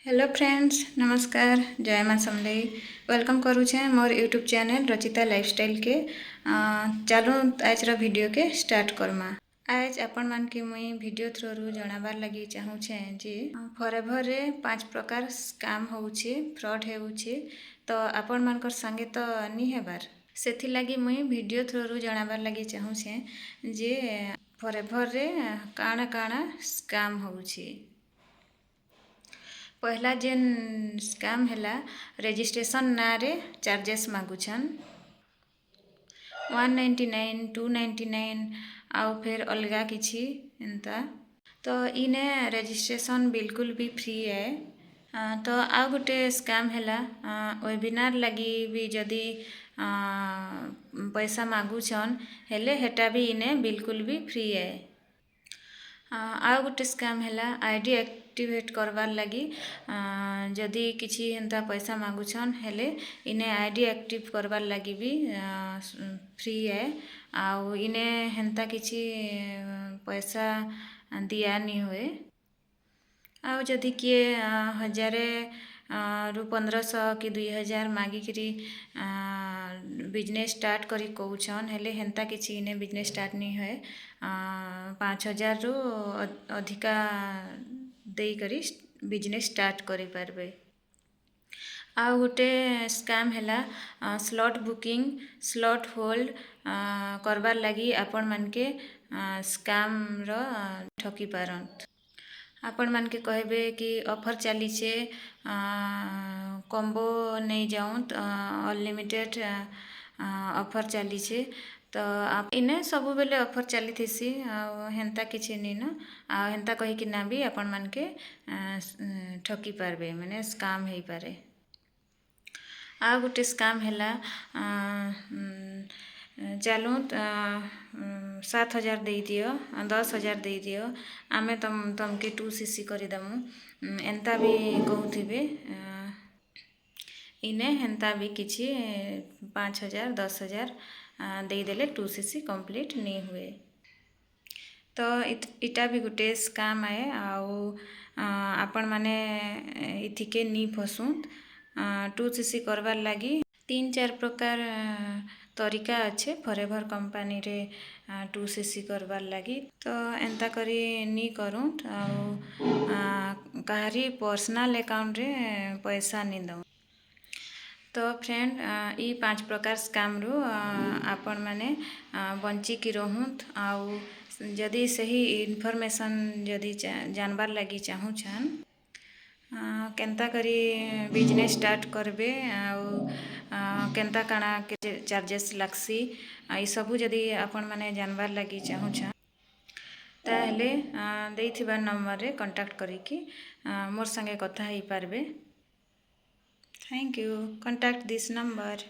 Hello friends, नमस्कार। जय माँ समलेई। वेलकम करुछे मोर यूट्यूब चैनल रचिता लाइफस्टाइल के। चलो आज वीडियो के स्टार्ट करमा। आज आपण मान के मुई वीडियो थ्रू जनाबार लगी चाहूछे जे फॉरएवर रे 5 प्रकार स्कैम होउछे, फ्रॉड हेउछे। तो आपण मानकर संगे तो नी हेबार, सेथि लगी मुई वीडियो थ्रू जनाबार लगी चाहूछे जे फॉरएवर रे काना काना स्कैम होउछे। पहला जेन स्कैम हैला रजिस्ट्रेशन ना रे चार्जेस मागुछन 199 299 आउ फिर अलगा किछि एंता। तो इने रजिस्ट्रेशन बिल्कुल भी फ्री है। तो आ गोटे स्कैम हैला वेबिनार लगी भी जदि पैसा मागुछन हेले हेटा भी इने बिल्कुल भी फ्री है। आ गोटे स्कैम हैला आईडी एक्टिवेट करवार लगी जदि किछि एंता पैसा मागुछन हेले इने आईडी एक्टिव करवार लगी भी फ्री है। आउ इने हेंता किछि पैसा दिया नहीं हुए। आउ जदि किए 1000 रु 1500 कि 2000 मागिकरी बिजनेस स्टार्ट करी कहूछन हेले हेंता किछि इने बिजनेस स्टार्ट नहीं हुए। 5000 रु अधिका देई करी बिजनेस स्टार्ट करी पारबे। आ गोटे स्कैम हैला स्लॉट बुकिंग स्लॉट होल्ड करवार लगी आपण मानके स्कैम रो ठकी पारंत। आपण मान के कहबे कि ऑफर चली छे कॉम्बो नहीं जाऊँ अनलिमिटेड ऑफर चली छे। तो आप इने सब बेले ऑफर चली थीसी हेंता किछि नहीं न हेंता कही कि ना भी आपण मान के ठकी पारबे माने स्कैम हेई पारे। आ गोटे स्कैम हैला चलू 7000 दे दियो 10000 दे दियो आमे तुमके 2cc करदेमु एंता भी कहूथिबे। इने हेंता भी किछि 5000 10000 देदेले 2cc कंप्लीट नहीं हुए। तो इटा भी गोटे स्कैम है। आउ आपण माने इथिके नी फसुत 2cc करवार लगी 3-4 प्रकार तरीका अच्छे फॉरएवर कंपनी रे 2cc करवार लगी। तो एंता करी नी करूँ कहारी पर्सनल अकाउंट रे पैसा नहीं दऊँ। तो फ्रेंड ई 5 प्रकार स्कैम रु आपण माने बंची की रहूत। आउ जदि सही इन्फॉर्मेशन जदि जानबार लगी चाहूछन केंता करी बिजनेस स्टार्ट करबे आउ केंता काना के चार्जेस लागसी आई सबू जदि आपण माने जानबार लगी चाहूछन ताहले देइथिबा नंबर रे कांटेक्ट करिकी मोर संगे कथा ही पारबे। Thank you. Contact this number.